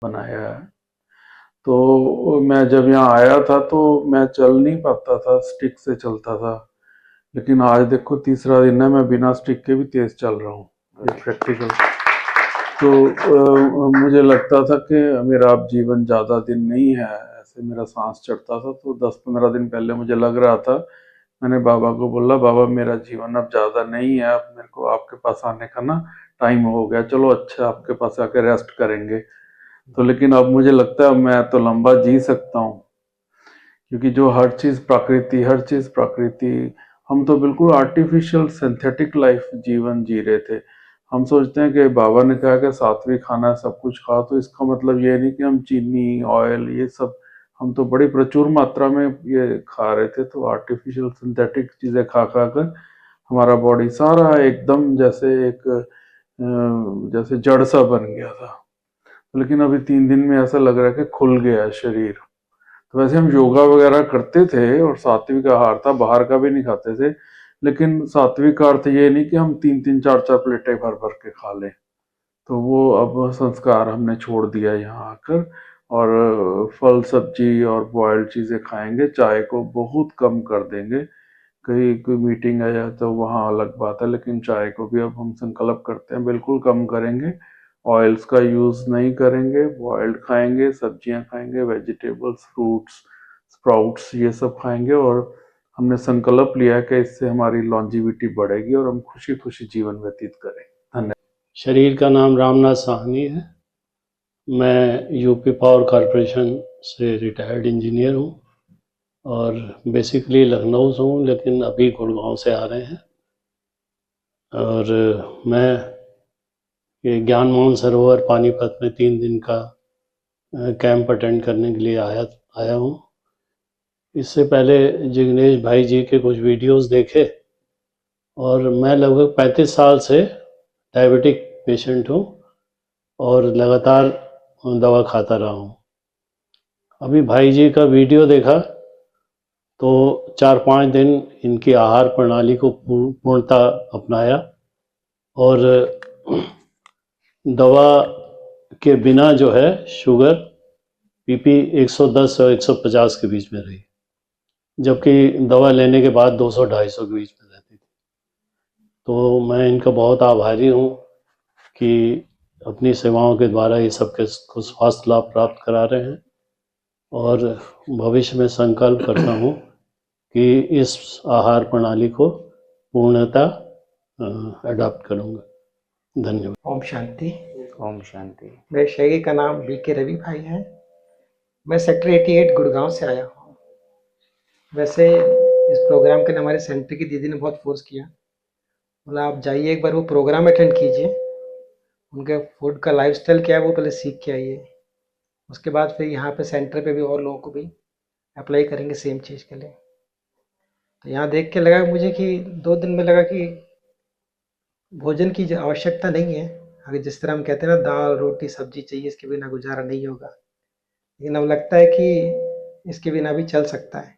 बनाया है। तो मैं जब यहाँ आया था तो मैं चल नहीं पाता था, स्टिक से चलता था। लेकिन आज देखो तीसरा दिन है, मैं बिना स्टिक के भी तेज चल रहा हूँ, ये प्रैक्टिकल। तो मुझे लगता था कि मेरा अब जीवन ज़्यादा दिन नहीं है, ऐसे मेरा सांस चढ़ता था। तो 10-15 दिन पहले मुझे लग रहा था, मैंने बाबा को बोला, बाबा मेरा जीवन अब ज़्यादा नहीं है, अब मेरे को आपके पास आने का ना टाइम हो गया, चलो अच्छा आपके पास आके रेस्ट करेंगे। तो लेकिन अब मुझे लगता है मैं तो लंबा जी सकता हूँ, क्योंकि जो हर चीज़ प्रकृति, हर चीज़ प्रकृति। हम तो बिल्कुल आर्टिफिशियल सिंथेटिक लाइफ जीवन जी रहे थे। हम सोचते हैं कि बाबा ने कहा कि सात्विक खाना सब कुछ खाओ, तो इसका मतलब ये नहीं कि हम चीनी, ऑयल, ये सब हम तो बड़ी प्रचुर मात्रा में ये खा रहे थे। तो आर्टिफिशियल सिंथेटिक चीज़ें खा खा कर हमारा बॉडी सारा एकदम जैसे एक जैसे जड़ सा बन गया था। लेकिन अभी 3 दिन में ऐसा लग रहा है कि खुल गया है शरीर। तो वैसे हम योगा वगैरह करते थे और सात्विक आहार था, बाहर का भी नहीं खाते थे। लेकिन सात्विक का अर्थ ये नहीं कि हम 3-3 4-4 प्लेटें भर भर के खा लें। तो वो अब संस्कार हमने छोड़ दिया यहाँ आकर। और फल सब्जी और बॉयल्ड चीज़ें खाएंगे, चाय को बहुत कम कर देंगे। कहीं कोई मीटिंग है या तो वहाँ अलग बात है, लेकिन चाय को भी अब हम संकल्प करते हैं बिल्कुल कम करेंगे। ऑयल्स का यूज़ नहीं करेंगे, बॉइल्ड खाएंगे, सब्जियां खाएंगे, वेजिटेबल्स, फ्रूट्स, स्प्राउट्स, ये सब खाएंगे। और हमने संकल्प लिया है कि इससे हमारी लॉन्जिविटी बढ़ेगी और हम खुशी खुशी जीवन व्यतीत करेंगे। धन्यवाद। शरीर का नाम रामनाथ साहनी है। मैं यूपी पावर कॉरपोरेशन से रिटायर्ड इंजीनियर हूँ और बेसिकली लखनऊ से हूँ, लेकिन अभी गुड़गांव से आ रहे हैं। और मैं ये ज्ञान मोहन सरोवर पानीपत में 3 दिन का कैंप अटेंड करने के लिए आया हूँ। इससे पहले जिग्नेश भाई जी के कुछ वीडियोस देखे और मैं लगभग 35 साल से डायबिटिक पेशेंट हूँ और लगातार दवा खाता रहा हूँ। अभी भाई जी का वीडियो देखा तो 4-5 दिन इनकी आहार प्रणाली को पूर्णतः अपनाया और दवा के बिना जो है शुगर बीपी 110 और 150 के बीच में रही, जबकि दवा लेने के बाद 200-250 के बीच में रहती थी। तो मैं इनका बहुत आभारी हूँ कि अपनी सेवाओं के द्वारा ये सब को स्वास्थ्य लाभ प्राप्त करा रहे हैं। और भविष्य में संकल्प करता हूँ कि इस आहार प्रणाली को पूर्णतः अडॉप्ट करूँगा। धन्यवाद। ओम शांति। ओम शांति। मेरे शरीर का नाम बीके रवि भाई है। मैं सेक्टर 88 गुड़गांव से आया हूँ। वैसे इस प्रोग्राम के लिए हमारे सेंटर की दीदी ने बहुत फोर्स किया, बोला आप जाइए एक बार वो प्रोग्राम अटेंड कीजिए, उनके फूड का लाइफस्टाइल क्या है वो पहले सीख के आइए, उसके बाद फिर यहाँ पे सेंटर पे भी और लोगों को भी अप्लाई करेंगे सेम चीज़ के लिए। तो यहाँ देख के लगा मुझे कि 2 दिन में लगा कि भोजन की आवश्यकता नहीं है। अगर जिस तरह हम कहते हैं ना दाल रोटी सब्जी चाहिए, इसके बिना गुजारा नहीं होगा, लेकिन अब लगता है कि इसके बिना भी चल सकता है।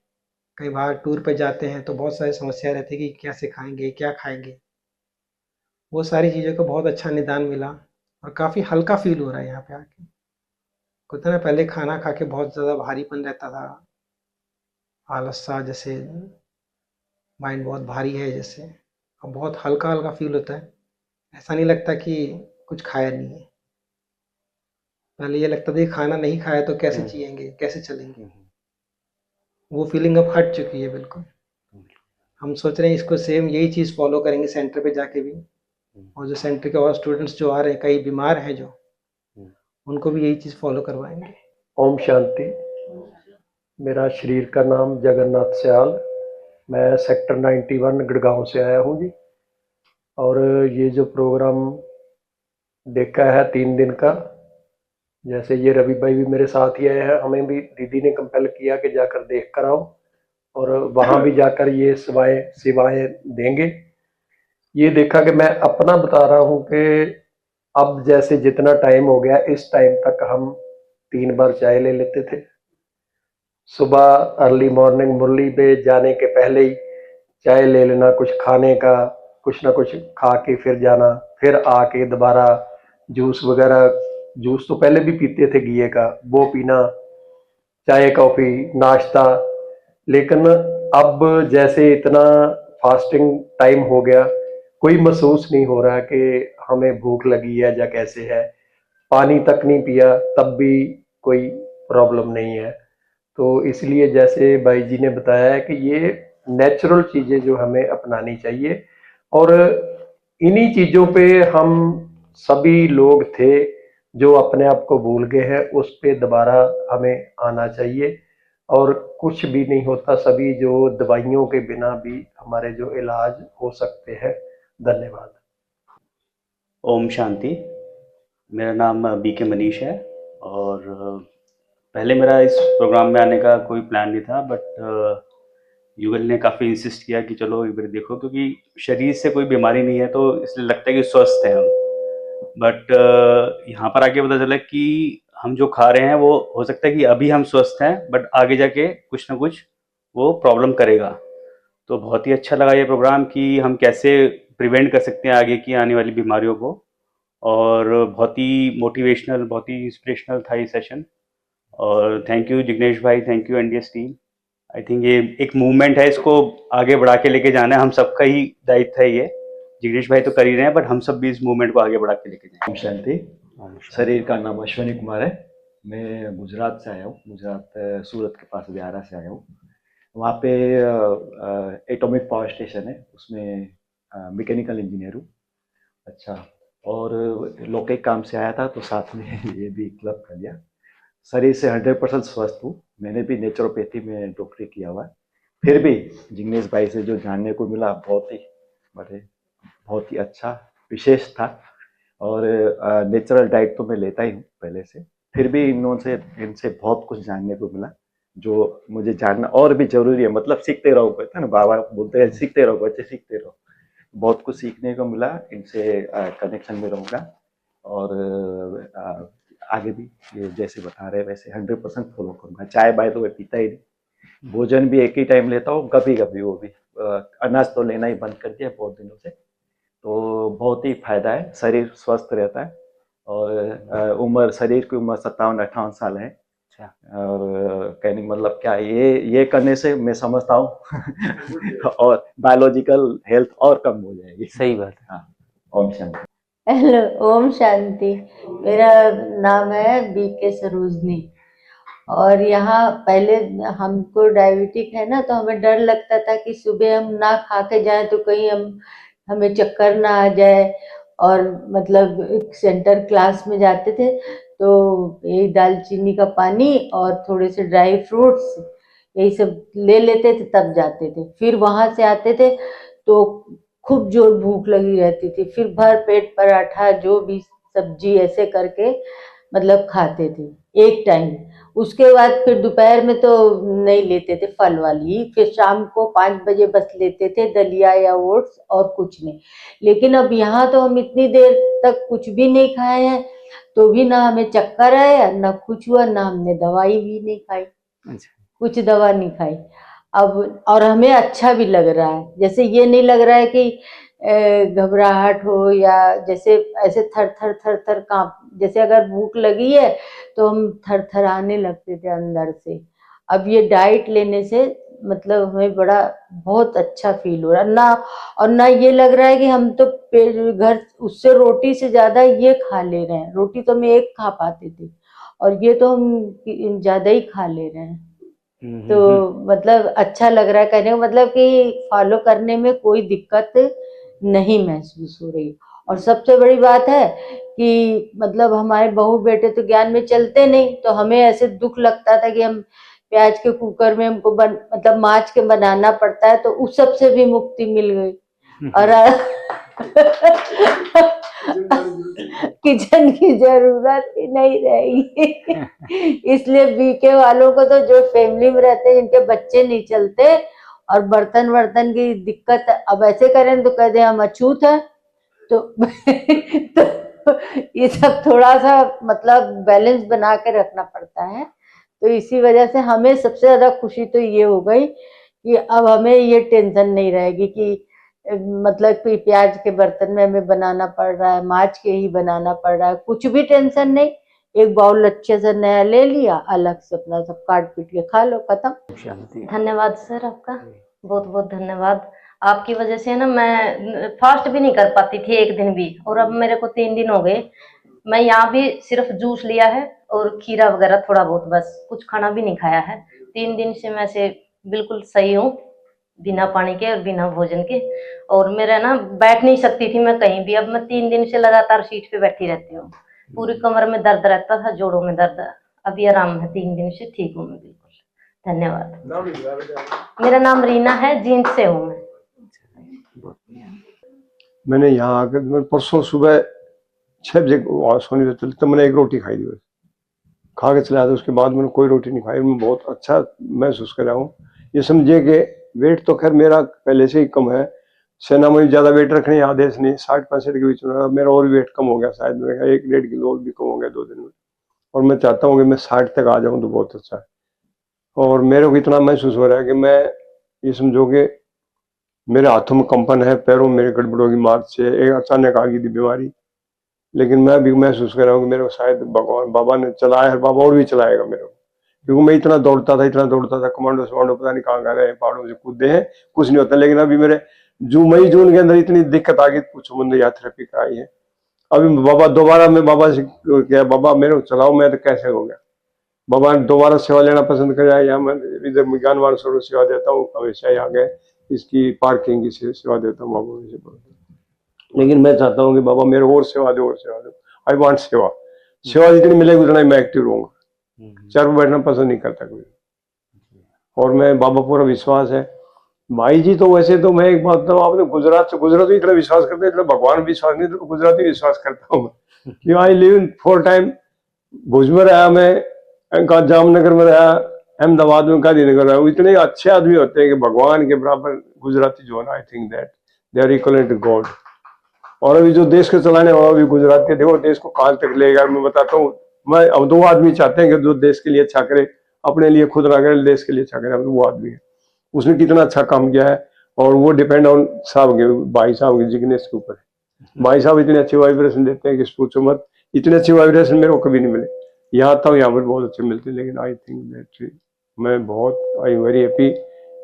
कई बार टूर पे जाते हैं तो बहुत सारी समस्या रहती है कि कैसे खाएंगे क्या खाएंगे। वो सारी चीज़ों का बहुत अच्छा निदान मिला और काफ़ी हल्का फील हो रहा है यहाँ पे आके। होता ना पहले खाना खा के बहुत ज़्यादा भारीपन रहता था, आलस सा, जैसे माइंड बहुत भारी है जैसे। अब बहुत हल्का हल्का फील होता है, ऐसा नहीं लगता कि कुछ खाया नहीं है। पहले ये लगता था कि खाना नहीं खाया तो कैसे जिएंगे कैसे चलेंगे। वो फीलिंग अब हट चुकी है बिल्कुल। हम सोच रहे हैं इसको सेम यही चीज़ फॉलो करेंगे सेंटर पे जाके भी, और जो सेंटर के और स्टूडेंट्स जो आ रहे हैं, कई बीमार हैं जो, उनको भी यही चीज़ फॉलो करवाएंगे। ओम शांति। मेरा शरीर का नाम जगन्नाथ सयाल। मैं सेक्टर 91 गुड़गांव से आया हूँ जी। और ये जो प्रोग्राम देखा है 3 दिन का, जैसे ये रवि भाई भी मेरे साथ ही आए हैं, हमें भी दीदी ने कंपेल किया कि जाकर देख कर आओ और वहाँ भी जाकर ये सेवाएं देंगे। ये देखा कि मैं अपना बता रहा हूँ कि अब जैसे जितना टाइम हो गया, इस टाइम तक हम 3 बार चाय ले लेते थे। सुबह अर्ली मॉर्निंग मुरली पे जाने के पहले ही चाय ले लेना, कुछ खाने का, कुछ ना कुछ खा के फिर जाना, फिर आके दोबारा जूस वगैरह जूस तो पहले भी पीते थे घिये का, वो पीना, चाय कॉफी नाश्ता। लेकिन अब जैसे इतना फास्टिंग टाइम हो गया, कोई महसूस नहीं हो रहा कि हमें भूख लगी है या कैसे है। पानी तक नहीं पिया तब भी कोई प्रॉब्लम नहीं है। तो इसलिए जैसे भाई जी ने बताया है कि ये नेचुरल चीजें जो हमें अपनानी चाहिए, और इन्हीं चीजों पे हम सभी लोग थे जो अपने आप को भूल गए हैं, उस पे दोबारा हमें आना चाहिए। और कुछ भी नहीं होता, सभी जो दवाइयों के बिना भी हमारे जो इलाज हो सकते हैं। धन्यवाद। ओम शांति। मेरा नाम बीके मनीष है और पहले मेरा इस प्रोग्राम में आने का कोई प्लान नहीं था, बट युगल ने काफ़ी इंसिस्ट किया कि चलो एक बार देखो, क्योंकि शरीर से कोई बीमारी नहीं है तो इसलिए लगता है कि स्वस्थ है हम। बट यहाँ पर आके पता चला कि हम जो खा रहे हैं वो हो सकता है कि अभी हम स्वस्थ हैं, बट आगे जाके कुछ ना कुछ वो प्रॉब्लम करेगा। तो बहुत ही अच्छा लगा ये प्रोग्राम कि हम कैसे प्रिवेंट कर सकते हैं आगे की आने वाली बीमारियों को, और बहुत ही मोटिवेशनल, बहुत ही इंस्पिरेशनल था ये सेशन। और थैंक यू जिग्नेश भाई, thank you NDS team. I think ये एक मूवमेंट है, इसको आगे बढ़ा के लेके जाना है, हम सबका ही दायित्व है ये। जिग्नेश भाई तो कर ही रहे हैं, बट हम सब भी इस मूवमेंट को आगे बढ़ा के लेके जाएंगे। ओम शांति। शरीर का नाम अश्विनी कुमार है। मैं गुजरात से आया हूँ, गुजरात सूरत के पास व्यारा से आया हूँ। वहाँ पे एटॉमिक पावर स्टेशन है, उसमें मैकेनिकल इंजीनियर हूँ। अच्छा, और लौकिक काम से आया था तो साथ में ये भी क्लब कर लिया। शरीर से 100% स्वस्थ हूँ। मैंने भी नेचुरोपैथी में डॉक्टरी किया हुआ है। फिर भी जिग्नेश भाई से जो जानने को मिला बहुत ही अच्छा, विशेष था। और नेचुरल डाइट तो मैं लेता ही हूँ पहले से, फिर भी इनसे बहुत कुछ जानने को मिला जो मुझे जानना और भी जरूरी है। मतलब सीखते रहो, कहते हैं ना, बाबा बोलते हैं सीखते रहो बच्चे, सीखते रहो। बहुत कुछ सीखने को मिला, इनसे कनेक्शन में रहूँगा। और आगे भी ये जैसे बता रहे हैं वैसे 100% फॉलो करूँगा। चाय बाय तो मैं पीता ही नहीं, भोजन भी एक ही टाइम लेता हूँ, कभी कभी वो भी अनाज तो लेना ही बंद कर दिया बहुत दिनों से। तो बहुत ही फायदा है, शरीर स्वस्थ रहता है। और शरीर की उम्र 57-58 साल है। और कहने का मतलब क्या, ये करने से मैं समझता हूँ और बायोलॉजिकल हेल्थ और कम हो जाएगी। सही बात है। हाँ, ओम शांति। हेलो, ओम शांति। मेरा नाम है बीके सरोजनी। और यहाँ पहले हमको डायबिटिक है ना, तो हमें डर लगता था कि सुबह हम ना खा के जाए तो कहीं हमें चक्कर ना आ जाए। और मतलब एक सेंटर क्लास में जाते थे तो यही दालचीनी का पानी और थोड़े से ड्राई फ्रूट्स यही सब ले लेते थे, तब जाते थे। फिर वहाँ से आते थे तो खूब जोर भूख लगी रहती थी, फिर भर पेट पराठा जो भी सब्जी ऐसे करके मतलब खाते थे एक टाइम। उसके बाद फिर दोपहर में तो नहीं लेते थे फल वाली, फिर शाम को 5 बजे बस लेते थे दलिया या ओट्स और कुछ नहीं। लेकिन अब यहाँ तो हम इतनी देर तक कुछ भी नहीं खाए हैं तो भी ना हमें चक्कर आया, ना कुछ हुआ, ना हमने दवाई भी नहीं खाई। कुछ दवा नहीं खाई अब, और हमें अच्छा भी लग रहा है। जैसे ये नहीं लग रहा है कि घबराहट हो या जैसे ऐसे थर थर थर थर कांप, जैसे अगर भूख लगी है तो हम थर थर आने लगते थे अंदर से। अब ये डाइट लेने से मतलब हमें बड़ा बहुत अच्छा फील हो रहा है ना। और ना ये लग रहा है कि हम तो घर उससे रोटी से ज्यादा ये खा ले रहे हैं। रोटी तो हम एक खा पाते थे और ये तो हम ज्यादा ही खा ले रहे हैं। तो मतलब अच्छा लग रहा है, कहने का मतलब कि फॉलो करने में कोई दिक्कत नहीं महसूस हो रही। और सबसे बड़ी बात है कि मतलब हमारे बहू बेटे तो ज्ञान में चलते नहीं, तो हमें ऐसे दुख लगता था कि हम प्याज के कुकर में हमको मतलब माँच के बनाना पड़ता है, तो उस सब से भी मुक्ति मिल गई। और किचन की जरूरत ही नहीं रहेगी। इसलिए बीके वालों को तो जो फैमिली में रहते हैं जिनके बच्चे नहीं चलते और बर्तन की दिक्कत, अब ऐसे करें तो कह दे हम अछूत है। तो ये सब थोड़ा सा मतलब बैलेंस बना के रखना पड़ता है। तो इसी वजह से हमें सबसे ज्यादा खुशी तो ये हो गई कि अब हमें ये टेंशन नहीं रहेगी कि मतलब कि प्याज के बर्तन में हमें बनाना पड़ रहा है, माँच के ही बनाना पड़ रहा है, कुछ भी टेंशन नहीं। एक बाउल अच्छे से नया ले लिया, अलग से अपना सब काट पीट के खा लो, खत्म। शांति। धन्यवाद सर आपका, बहुत बहुत धन्यवाद। आपकी वजह से ना मैं फास्ट भी नहीं कर पाती थी एक दिन भी, और अब मेरे को 3 दिन हो गए। मैं यहाँ भी सिर्फ जूस लिया है और खीरा वगैरह थोड़ा बहुत, बस कुछ खाना भी नहीं खाया है। 3 दिन से मैं से बिल्कुल सही हूँ, बिना पानी के और बिना भोजन के। और मेरा ना बैठ नहीं सकती थी मैं कहीं भी, अब मैं 3 दिन से लगातार सीट पे बैठी रहती हूँ। पूरी कमर में दर्द रहता था, जोड़ों में दर्द, अभी आराम है, 3 दिन से ठीक हूँ मैं बिल्कुल। धन्यवाद। मेरा नाम रीना है, जींद से हूँ मैं। मैंने यहाँ आकर मैं परसों सुबह 6 बजे सोने चली, तो मैंने एक रोटी खाई थी, बस खा के चला था। उसके बाद मैंने कोई रोटी नहीं खाई। मैं बहुत अच्छा महसूस कर रहा हूँ। ये समझिए कि वेट तो खैर मेरा पहले से ही कम है, सेना में ज़्यादा वेट रखने की आदेश नहीं, 60-65 के बीच में मेरा और भी वेट कम हो गया, शायद मेरा 1-1.5 किलो और भी कम हो गया 2 दिन में। और मैं चाहता हूँ कि मैं 60 तक आ जाऊँ तो बहुत अच्छा है। और मेरे को इतना महसूस हो रहा है कि मैं ये समझो कि मेरे हाथों में कंपन है, पैरों में मेरे गड़बड़ होगी मार्च से, एक अचानक आ गई थी बीमारी। लेकिन मैं भी महसूस कर रहा हूँ कि मेरे को शायद भगवान बाबा ने चलाया है, बाबा और भी चलाएगा मेरे को, क्योंकि मैं इतना दौड़ता था, कमांडो समांडो पता नहीं कहाँ रहे, पहाड़ों से कूदे हैं, कुछ नहीं होता। लेकिन अभी मेरे मई जून के अंदर इतनी दिक्कत आ गई, पूछो मंदिर यात्रा थेरेपी कराई है। अभी बाबा दोबारा मैं बाबा से क्या, बाबा मेरे को चलाओ, मैं तो कैसे हो गया। बाबा दोबारा सेवा लेना पसंद कर जाए, या मैं इधर ज्ञानवान स्वरूप सेवा देता हूँ हमेशा, यहाँ गए इसकी पार्किंग की सेवा देता हूँ बाबा से। लेकिन मैं चाहता हूँ कि बाबा मेरे और सेवा दो, और सेवा दो। आई वांट सेवा, सेवा जितनी मिलेगी उतना ही मैं एक्टिव रहूंगा। चेयर पर बैठना पसंद नहीं करता कोई। और मैं बाबा पूरा विश्वास है। भाई जी तो वैसे तो मैं एक बात बताऊँ, आपने गुजरात तो इतना विश्वास करते हैं, इतना भगवान विश्वास नहीं, तो गुजराती विश्वास करता हूँ कि आई लिव इन 4 टाइम। भुज में रहा मैं, जामनगर में रहा, अहमदाबाद में, गांधीनगर रहा। इतने अच्छे आदमी होते हैं कि भगवान के बराबर गुजराती जो है, I think that they are equal to God. और अभी जो देश को चलाने वाला भी गुजराती, देखो देश को कहाँ तक लेगा। मैं बताता हूँ, मैं अब 2 आदमी चाहते हैं कि जो देश के लिए अच्छा करे, अपने लिए खुद ना करे, देश के लिए अच्छा करे, वो आदमी है। उसने कितना अच्छा काम किया है, और वो डिपेंड ऑन साहब के, भाई साहब के जिग्नेश के ऊपर है। भाई साहब इतने अच्छे वाइब्रेशन देते हैं कि पूछो मत, इतने अच्छे वाइब्रेशन मेरे को कभी नहीं मिले। यहाँ आता हूँ, यहाँ पर बहुत अच्छे मिलते हैं। लेकिन आई थिंक दैट मैं बहुत I am very happy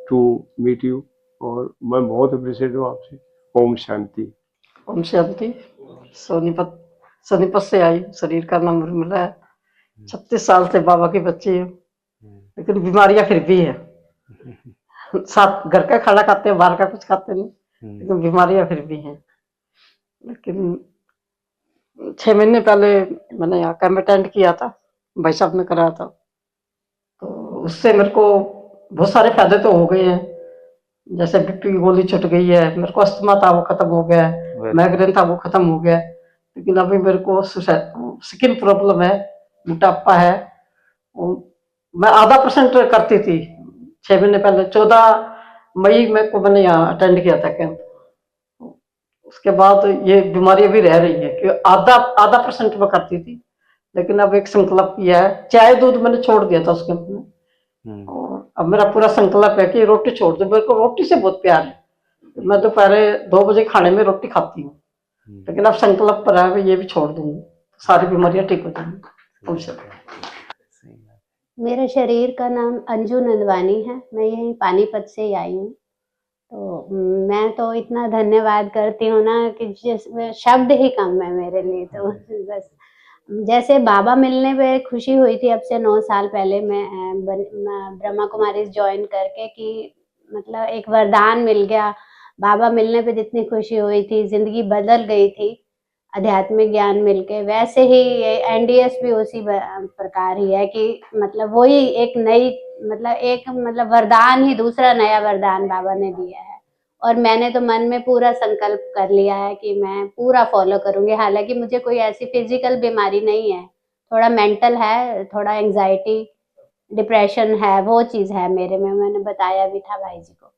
to meet you, और मैं बहुत अप्रिशिएट हूँ आपसे। ओम शांति। ओम शांति। सोनीपत से आई, शरीर का नाम उर्मिला है, 36 साल से बाबा की बच्ची हूँ, लेकिन बीमारियां फिर भी है। साथ घर का खाना खाते हैं, बाहर का कुछ खाते नहीं, लेकिन बीमारियां फिर भी हैं। लेकिन 6 महीने पहले मैंने यहाँ कैंप अटेंड किया था, भाई साहब ने कराया था, तो उससे मेरे को बहुत सारे फायदे तो हो गए हैं। जैसे बीपी की गोली छुट गई है, मेरे को अस्थमा था वो खत्म हो गया है, माइग्रेन था वो खत्म हो गया है। लेकिन अभी मेरे को स्किन प्रॉब्लम है, मोटापा है। मैं 0.5% करती थी 6 महीने पहले, 14 मई में को मैंने यहाँ अटेंड किया था कैंप। उसके बाद ये बीमारियां भी रह रही है कि 0.5% में करती थी, लेकिन अब एक संकल्प किया है। चाय दूध मैंने छोड़ दिया था उस कैंप में, और अब मेरा पूरा संकल्प है कि रोटी छोड़ दूं। मेरे को रोटी से बहुत प्यार है, मैं दोपहर 2 बजे खाने में रोटी खाती हूँ, लेकिन अब संकल्प पर है ये भी छोड़ दूंगी, सारी बीमारियां ठीक हो जाएंगी। मेरे शरीर का नाम अंजू नंदवानी है, मैं यहीं पानीपत से ही आई हूँ। तो मैं तो इतना धन्यवाद करती हूँ ना कि शब्द ही कम है मेरे लिए। तो बस जैसे बाबा मिलने पे खुशी हुई थी, अब से 9 साल पहले मैं ब्रह्मा कुमारी ज्वाइन करके, कि मतलब एक वरदान मिल गया। बाबा मिलने पे जितनी खुशी हुई थी, जिंदगी बदल गई थी आध्यात्मिक ज्ञान मिलके, वैसे ही एनडीएस भी उसी प्रकार ही है कि मतलब वही एक नई मतलब वरदान ही, दूसरा नया वरदान बाबा ने दिया है। और मैंने तो मन में पूरा संकल्प कर लिया है कि मैं पूरा फॉलो करूंगी। हालांकि मुझे कोई ऐसी फिजिकल बीमारी नहीं है, थोड़ा मेंटल है, थोड़ा एंजाइटी डिप्रेशन है, वो चीज़ है मेरे में, मैंने बताया भी था भाई जी को।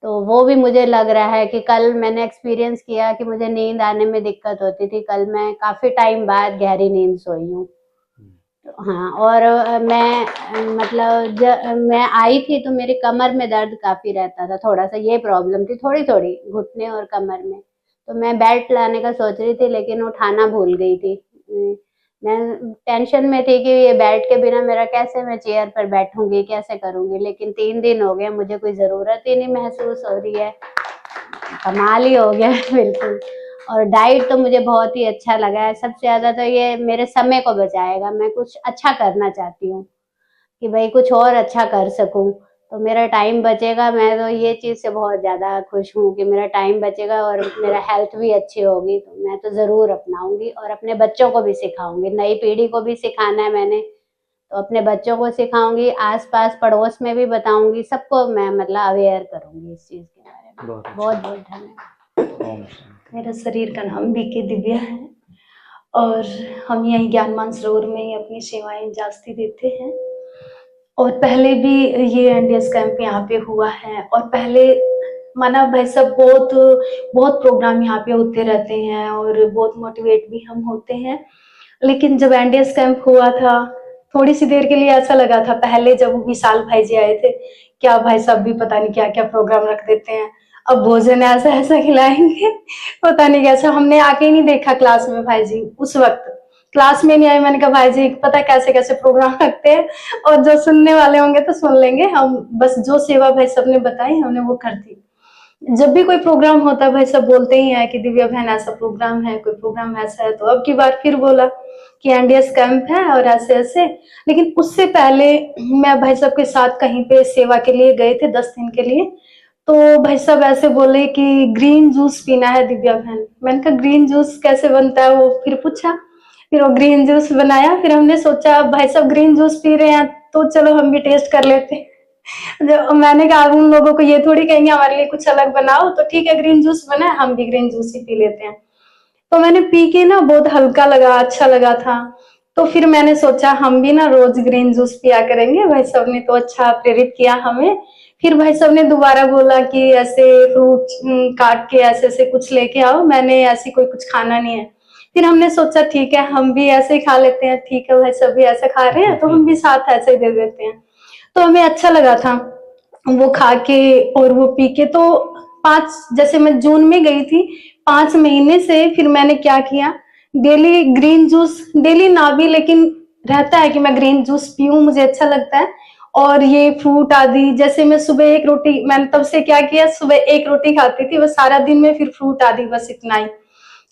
तो वो भी मुझे लग रहा है कि कल मैंने एक्सपीरियंस किया कि मुझे नींद आने में दिक्कत होती थी, कल मैं काफ़ी टाइम बाद गहरी नींद सोई हूँ। हाँ, और मैं मतलब मैं आई थी तो मेरी कमर में दर्द काफ़ी रहता था, थोड़ा सा ये प्रॉब्लम थी, थोड़ी थोड़ी घुटने और कमर में। तो मैं बेल्ट लाने का सोच रही थी, लेकिन उठाना भूल गई थी। मैं टेंशन में थी कि ये बेड के बिना मेरा कैसे मैं चेयर पर बैठूंगी, कैसे करूंगी, लेकिन 3 दिन हो गए मुझे कोई ज़रूरत ही नहीं महसूस हो रही है। कमाल ही हो गया है बिल्कुल। और डाइट तो मुझे बहुत ही अच्छा लगा है। सबसे ज़्यादा तो ये मेरे समय को बचाएगा। मैं कुछ अच्छा करना चाहती हूँ कि भाई कुछ और अच्छा कर सकूं, तो मेरा टाइम बचेगा। मैं तो ये चीज़ से बहुत ज़्यादा खुश हूँ कि मेरा टाइम बचेगा और मेरा हेल्थ भी अच्छी होगी, तो मैं तो ज़रूर अपनाऊंगी और अपने बच्चों को भी सिखाऊंगी। नई पीढ़ी को भी सिखाना है मैंने, तो अपने बच्चों को सिखाऊंगी, आसपास पड़ोस में भी बताऊंगी, सबको मैं मतलब अवेयर करूंगी इस चीज़ के बारे में। बहुत बहुत धन्यवाद। मेरा शरीर का नाम बीके दिव्या है और हम यहीं ज्ञानमान सरोवर में ही अपनी सेवाएं जास्ती देते हैं। और पहले भी ये एनडीएस कैंप यहाँ पे हुआ है और पहले माना भाई सब बहुत बहुत प्रोग्राम यहाँ पे होते रहते हैं और बहुत मोटिवेट भी हम होते हैं। लेकिन जब एनडीएस कैंप हुआ था थोड़ी सी देर के लिए ऐसा लगा था, पहले जब विशाल भाई जी आए थे, क्या भाई साहब भी पता नहीं क्या क्या प्रोग्राम रख देते हैं, अब भोजन ऐसा ऐसा खिलाएंगे पता नहीं कैसा। हमने आके ही नहीं देखा क्लास में भाई जी, उस वक्त क्लास में नहीं आए। मैंने कहा भाई जी पता कैसे कैसे प्रोग्राम रखते हैं और जो सुनने वाले होंगे तो सुन लेंगे, हम बस जो सेवा भाई सब ने बताई हमने वो कर दी। जब भी कोई प्रोग्राम होता है भाई सब बोलते ही हैं कि दिव्या बहन ऐसा प्रोग्राम है, कोई प्रोग्राम ऐसा है। तो अब की बार फिर बोला कि एनडीएस कैंप है और ऐसे ऐसे। लेकिन उससे पहले मैं भाई साहब के साथ कहीं पे सेवा के लिए गए थे 10 दिन के लिए, तो भाई साहब ऐसे बोले कि ग्रीन जूस पीना है दिव्या बहन। मैंने कहा ग्रीन जूस कैसे बनता है, वो फिर पूछा, फिर वो ग्रीन जूस बनाया। फिर हमने सोचा भाई साहब ग्रीन जूस पी रहे हैं तो चलो हम भी टेस्ट कर लेते हैं। जब मैंने कहा उन लोगों को ये थोड़ी कहेंगे हमारे लिए कुछ अलग बनाओ, तो ठीक है ग्रीन जूस बना है, हम भी ग्रीन जूस ही पी लेते हैं। तो मैंने पी के ना बहुत हल्का लगा, अच्छा लगा था। तो फिर मैंने सोचा हम भी ना रोज ग्रीन जूस पिया करेंगे। भाई साहब ने तो अच्छा प्रेरित किया हमें। फिर भाई साहब ने दोबारा बोला कि ऐसे फ्रूट काट के ऐसे ऐसे कुछ लेके आओ, मैंने ऐसी कोई कुछ खाना नहीं है। फिर हमने सोचा ठीक है हम भी ऐसे ही खा लेते हैं, ठीक है भाई सब भी ऐसे खा रहे हैं तो हम भी साथ ऐसे ही दे देते हैं। तो हमें अच्छा लगा था वो खा के और वो पी के। तो 5 जैसे मैं जून में गई थी, 5 महीने से फिर मैंने क्या किया, डेली ग्रीन जूस, डेली ना भी लेकिन रहता है कि मैं ग्रीन जूस पीऊं, मुझे अच्छा लगता है। और ये फ्रूट आदि, जैसे मैं सुबह 1 रोटी, मैंने तब से क्या किया सुबह 1 रोटी खाती थी बस सारा दिन में, फिर फ्रूट आदि बस इतना ही।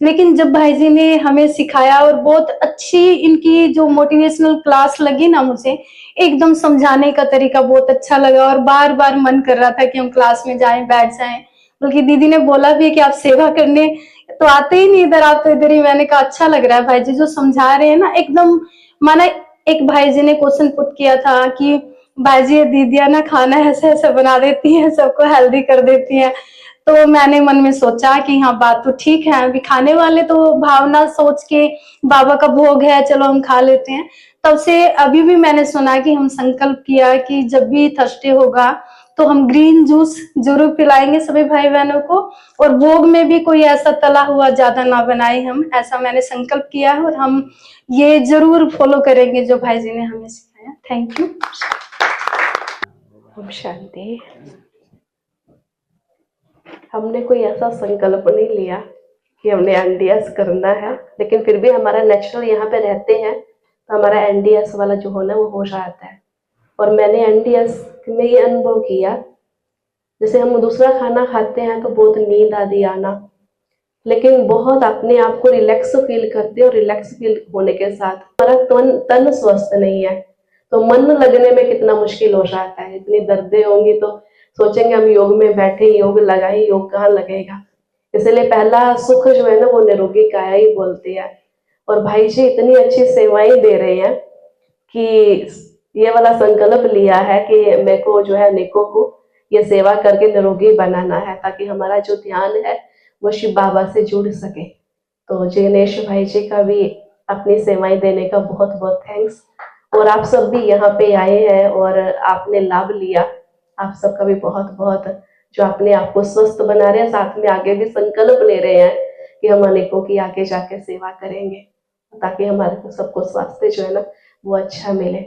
लेकिन जब भाई जी ने हमें सिखाया और बहुत अच्छी इनकी जो मोटिवेशनल क्लास लगी ना, मुझे एकदम समझाने का तरीका बहुत अच्छा लगा और बार बार मन कर रहा था कि हम क्लास में जाएं, बैठ जाएं। बल्कि दीदी ने बोला भी कि आप सेवा करने तो आते ही नहीं इधर, आप तो इधर ही। मैंने कहा अच्छा लग रहा है भाई जी जो समझा रहे हैं ना एकदम। माना एक भाई जी ने क्वेश्चन पुट किया था कि भाई जी ये दीदियां ना खाना ऐसे ऐसे बना देती हैं, सबको हेल्दी कर देती हैं। तो मैंने मन में सोचा कि हाँ बात तो ठीक है, अभी खाने वाले तो भावना सोच के बाबा का भोग है चलो हम खा लेते हैं। तब से अभी भी मैंने सुना कि हम संकल्प किया कि जब भी थर्सडे होगा तो हम ग्रीन जूस जरूर पिलाएंगे सभी भाई बहनों को, और भोग में भी कोई ऐसा तला हुआ ज्यादा ना बनाए हम, ऐसा मैंने संकल्प किया है और हम ये जरूर फॉलो करेंगे जो भाई जी ने हमें सिखाया। Thank you. ओम शांति। हमने कोई ऐसा संकल्प नहीं लिया कि हमने एनडीएस करना है, लेकिन फिर भी हमारा नेचुरल यहाँ पे रहते हैं तो हमारा एनडीएस वाला जो होना है वो हो जाता है। और मैंने एनडीएस में ये अनुभव किया, जैसे हम दूसरा खाना खाते हैं तो बहुत नींद आदि आना, लेकिन बहुत अपने आप को रिलैक्स फील करते हैं और रिलैक्स फील होने के साथ हमारा तन स्वस्थ नहीं है तो मन लगने में कितना मुश्किल हो जाता है। इतनी दर्दें होंगी तो सोचेंगे हम योग में बैठे, योग लगाए, योग कहाँ लगेगा। इसलिए पहला सुख जो है ना वो निरोगी काया ही बोलती है। और भाई जी इतनी अच्छी सेवाएं दे रहे हैं कि ये वाला संकल्प लिया है कि मेरे को जो है अनेकों को ये सेवा करके निरोगी बनाना है, ताकि हमारा जो ध्यान है वो शिव बाबा से जुड़ सके। तो जिग्नेश भाई जी का भी अपनी सेवाएं देने का बहुत बहुत थैंक्स। और आप सब भी यहाँ पे आए हैं और आपने लाभ लिया, आप सबका भी बहुत बहुत, जो अपने आप को स्वस्थ बना रहे हैं, साथ में आगे भी संकल्प ले रहे हैं कि हम अनेकों की आगे जाके सेवा करेंगे ताकि हमारे को सबको स्वास्थ्य जो है ना वो अच्छा मिले।